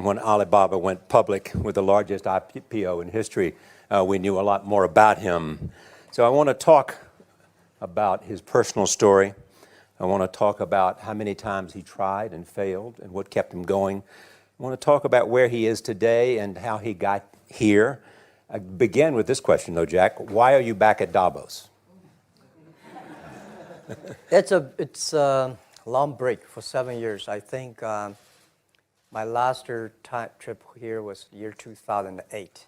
when Alibaba went public with the largest IPO in history, we knew a lot more about him. So I want to talk about his personal story. I want to talk about how many times he tried and failed and what kept him going. I want to talk about where he is today and how he got here. I begin with this question, though, Jack. Why are you back at Davos? It's a long break for 7 years. I think my last trip here was year 2008.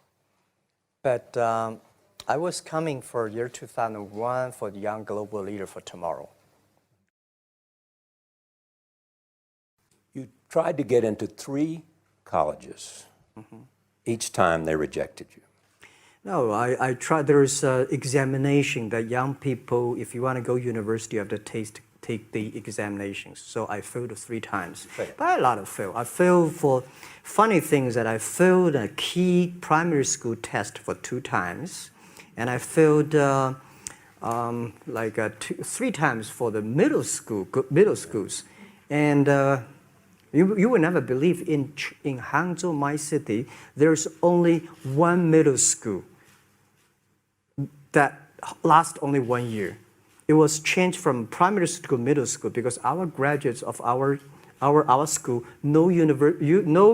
But I was coming for year 2001 for the Young Global Leader for Tomorrow. You tried to get into 3 colleges. Mm-hmm. Each time they rejected you. No, I tried. There's an examination that young people, if you want to go to university, you have to take the examinations. So I failed 3 times. Right. But a lot of fail. I failed for funny things that I failed a key primary school test for 2 times. And I failed 3 times for the middle schools. And you will never believe in Hangzhou, my city, there's only 1 middle school that lasts only 1 year. It was changed from primary school to middle school because our graduates of our school, no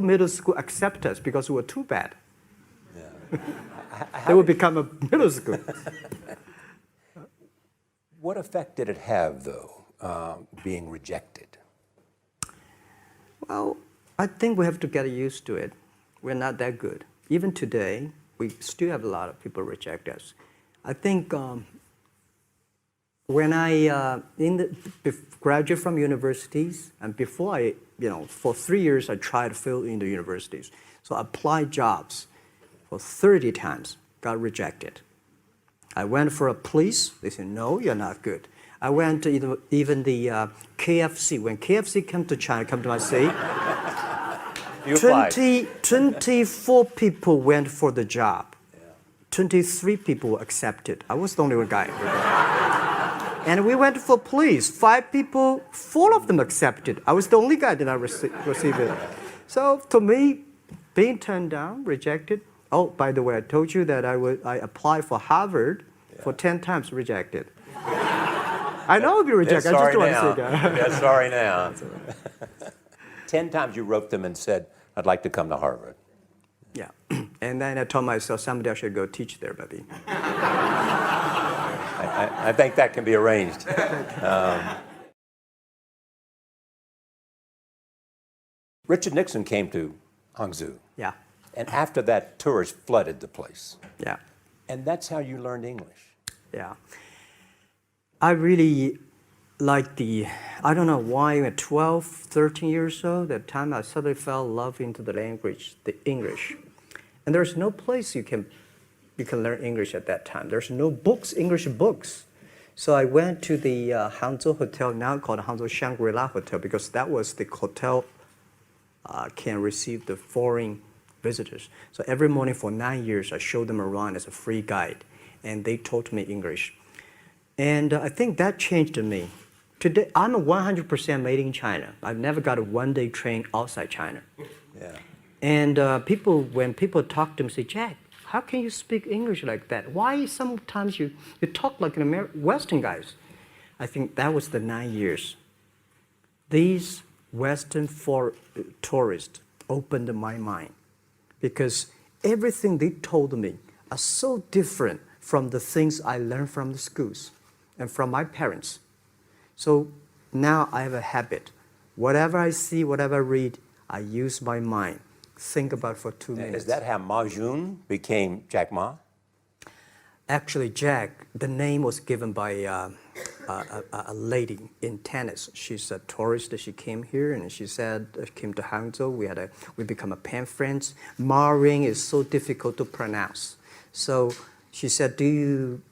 middle school accept us because we were too bad. Yeah. They would become a middle school. What effect did it have, though, being rejected? Well, I think we have to get used to it. We're not that good. Even today, we still have a lot of people reject us. I think when I graduate from universities, and before for 3 years, I tried to fill in the universities. So I applied jobs for 30 times, got rejected. I went for a police, they said, no, you're not good. I went to even the KFC. When KFC came to China, come to my city, 24 people went for the job. 23 people were accepted. I was the only one guy. And we went for police. 5 people, 4 of them accepted. I was the only guy that I received it. So to me, being turned down, rejected. Oh, by the way, I told you that I applied for Harvard for 10 times, rejected. I know I'll be rejected. I just don't want to say that. Yeah, sorry now. 10 times you wrote them and said, I'd like to come to Harvard. Yeah. And then I told myself, someday I should go teach there, baby. I think that can be arranged. Richard Nixon came to Hangzhou. Yeah. And after that, tourists flooded the place. Yeah. And that's how you learned English. Yeah. I really like I don't know why, at 12, 13 years old, that time I suddenly fell in love into the language, the English. And there's no place you can learn English at that time. There's no books, English books. So I went to the Hangzhou Hotel, now called Hangzhou Shangri-La Hotel, because that was the hotel can receive the foreign visitors. So every morning for 9 years, I showed them around as a free guide, and they taught me English. And I think that changed me. Today, I'm 100% made in China. I've never got a one-day train outside China. Yeah. And when people talk to me, say, Jack, how can you speak English like that? Why sometimes you talk like an Western guys? I think that was the 9 years. These Western tourists opened my mind because everything they told me are so different from the things I learned from the schools and from my parents. So now I have a habit. Whatever I see, whatever I read, I use my mind. Think about it for 2 minutes. Is that how Ma Jun became JACKMA? Actually, Jack, the name was given by a lady in tennis. She's a tourist. She came here and she said, came to Hangzhou. We become a pen friends. Ma Ring is so difficult to pronounce. So she said, do you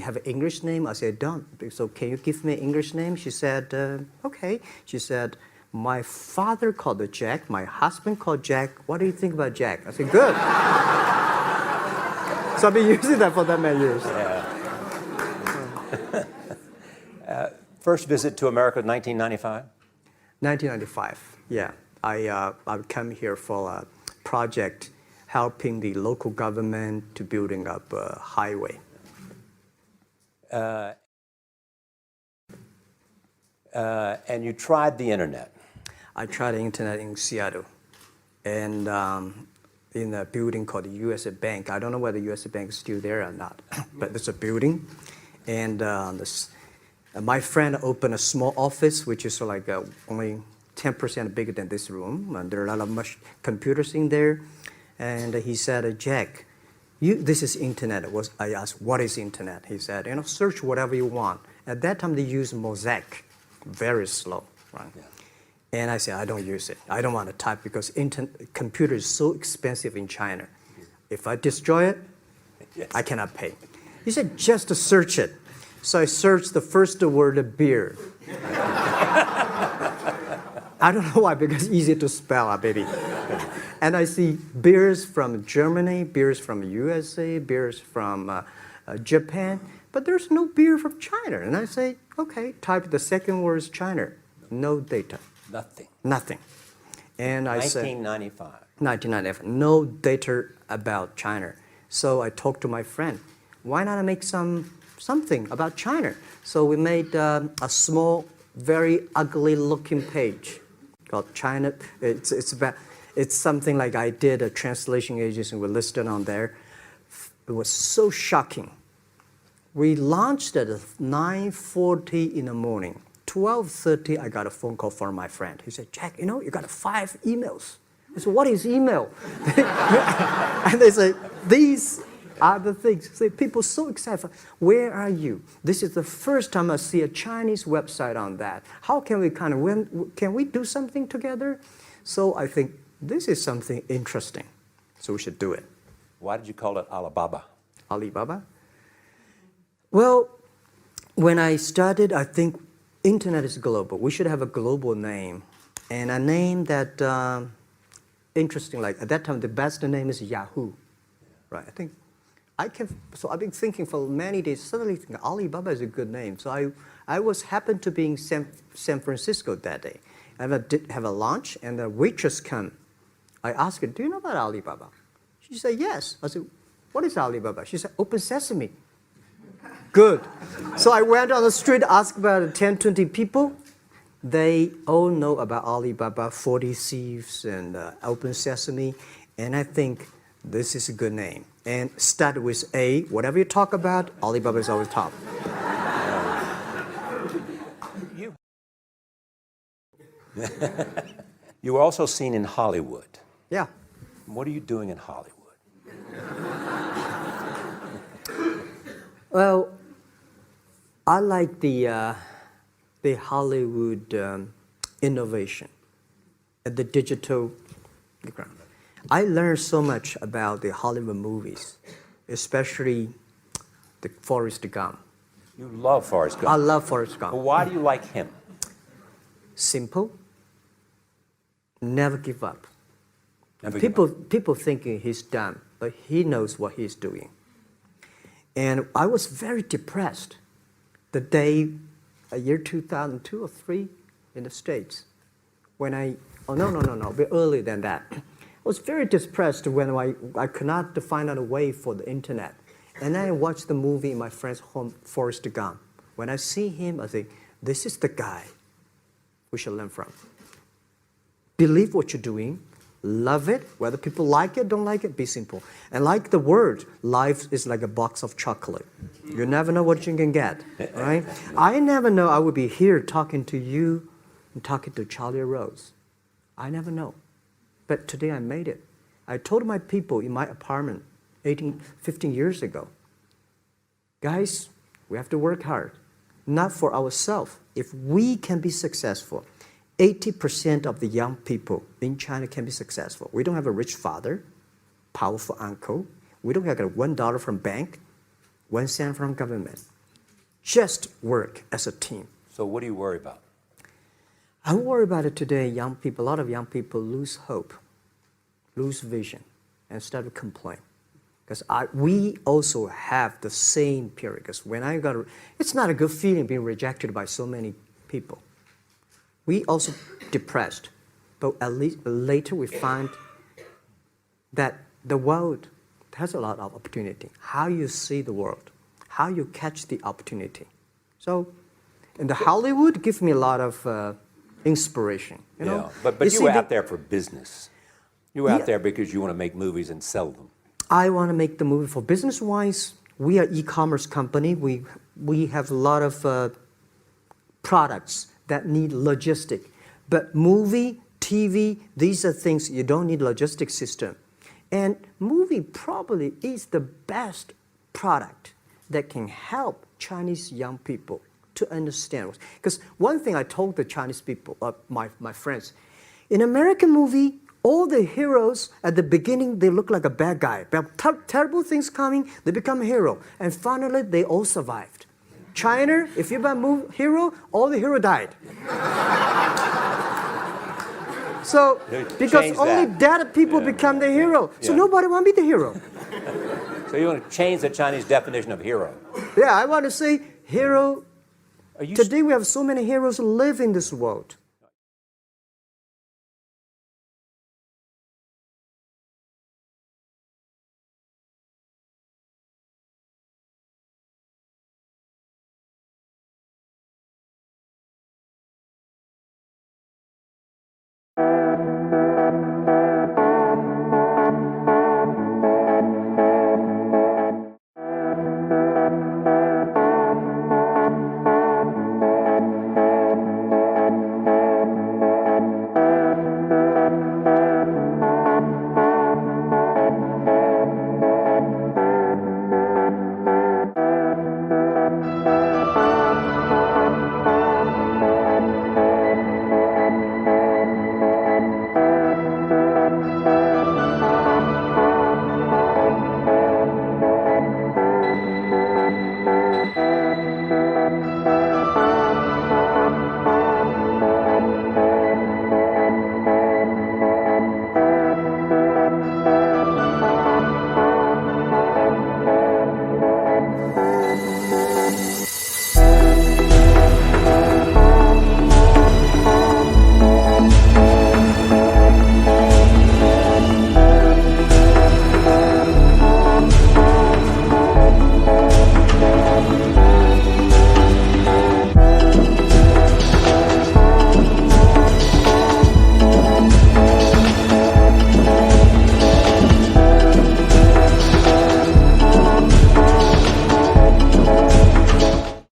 have an English name? I said, don't. So can you give me an English name? She said, okay. She said, my father called it Jack. My husband called Jack. What do you think about Jack? I said, good. So I've been using that for that many years. Yeah. First visit to America, 1995? 1995, yeah. I come here for a project helping the local government to building up a highway. And you tried the internet. I tried the internet in Seattle, and in a building called the USA Bank. I don't know whether the USA Bank is still there or not, but it's a building. And my friend opened a small office, which is like only 10% bigger than this room. And there are a lot of computers in there. And he said, Jack, this is internet. I asked, what is internet? He said, search whatever you want. At that time, they used Mosaic, very slow, right? Yeah. And I said, I don't use it. I don't want to type because computer is so expensive in China. If I destroy it, yes, I cannot pay. He said, just to search it. So I searched the first word, beer. I don't know why, because it's easy to spell, baby. And I see beers from Germany, beers from USA, beers from Japan, but there's no beer from China. And I say, okay, type the second word is China. No data. Nothing. Nothing. And I said, 1995, no data about China. So I talked to my friend, why not make something about China? So we made a small, very ugly looking page called China. It's something like I did a translation agency, we listed on there. It was so shocking. We launched at 9:40 in the morning. 12:30, I got a phone call from my friend. He said, Jack, you got 5 emails. I said, what is email? And they say, these are the things. Say, people so excited. Where are you? This is the first time I see a Chinese website on that. How can we can we do something together? So I think this is something interesting. So we should do it. Why did you call it Alibaba? Alibaba? Well, when I started, I think internet is global. We should have a global name. And a name that, interesting, like at that time, the best name is Yahoo. Right, so I've been thinking for many days, suddenly think Alibaba is a good name. So I happened to be in San Francisco that day. I did have a lunch, and the waitress came. I asked her, do you know about Alibaba? She said, yes. I said, what is Alibaba? She said, Open Sesame. Good. So I went on the street, asked about 10, 20 people. They all know about Alibaba, 40 Thieves, and Open Sesame. And I think this is a good name. And start with A. Whatever you talk about, Alibaba is always top. You were also seen in Hollywood. Yeah. What are you doing in Hollywood? Well, I like the Hollywood innovation at the digital background. I learned so much about the Hollywood movies, especially the Forrest Gump. You love Forrest Gump. I love Forrest Gump. Well, why do you like him? Simple. Never give up. Never give up. People thinking he's dumb, but he knows what he's doing. And I was very depressed the day, year 2002 or 3 in the States, when a bit earlier than that. I was very depressed when I could not find out a way for the internet. And then I watched the movie in my friend's home, Forrest Gump. When I see him, I think, this is the guy we should learn from. Believe what you're doing, love it, whether people like it, don't like it, be simple. And like the word, life is like a box of chocolate. You never know what you can get, right? I never know I would be here talking to you and talking to charlierose. I never know. But today I made it. I told my people in my apartment 15 years ago, guys, we have to work hard, not for ourselves. If we can be successful, 80% of the young people in China can be successful. We don't have a rich father, powerful uncle. We don't have $1 from bank, 1 cent from government. Just work as a team. So what do you worry about? I worry about it today. Young people, a lot of young people lose hope, lose vision, and start to complain. Because we also have the same period. Because when it's not a good feeling being rejected by so many people. We also depressed. But at least later we find that the world has a lot of opportunity. How you see the world, how you catch the opportunity. So, and the Hollywood gives me a lot of inspiration. You know? But you were out there for business. You were out there because you want to make movies and sell them. I want to make the movie for business-wise. We are e-commerce company. We have a lot of products that need logistic. But movie, TV, these are things you don't need logistic system. And movie probably is the best product that can help Chinese young people to understand. Because one thing I told the Chinese people, my friends, in American movie, all the heroes at the beginning, they look like a bad guy. Terrible things coming, they become a hero. And finally, they all survived. China, if you buy a hero, all the hero died. So, because only dead people become the hero. So nobody want to be the hero. So you want to change the Chinese definition of hero? Yeah, I want to say hero. Today we have so many heroes live in this world.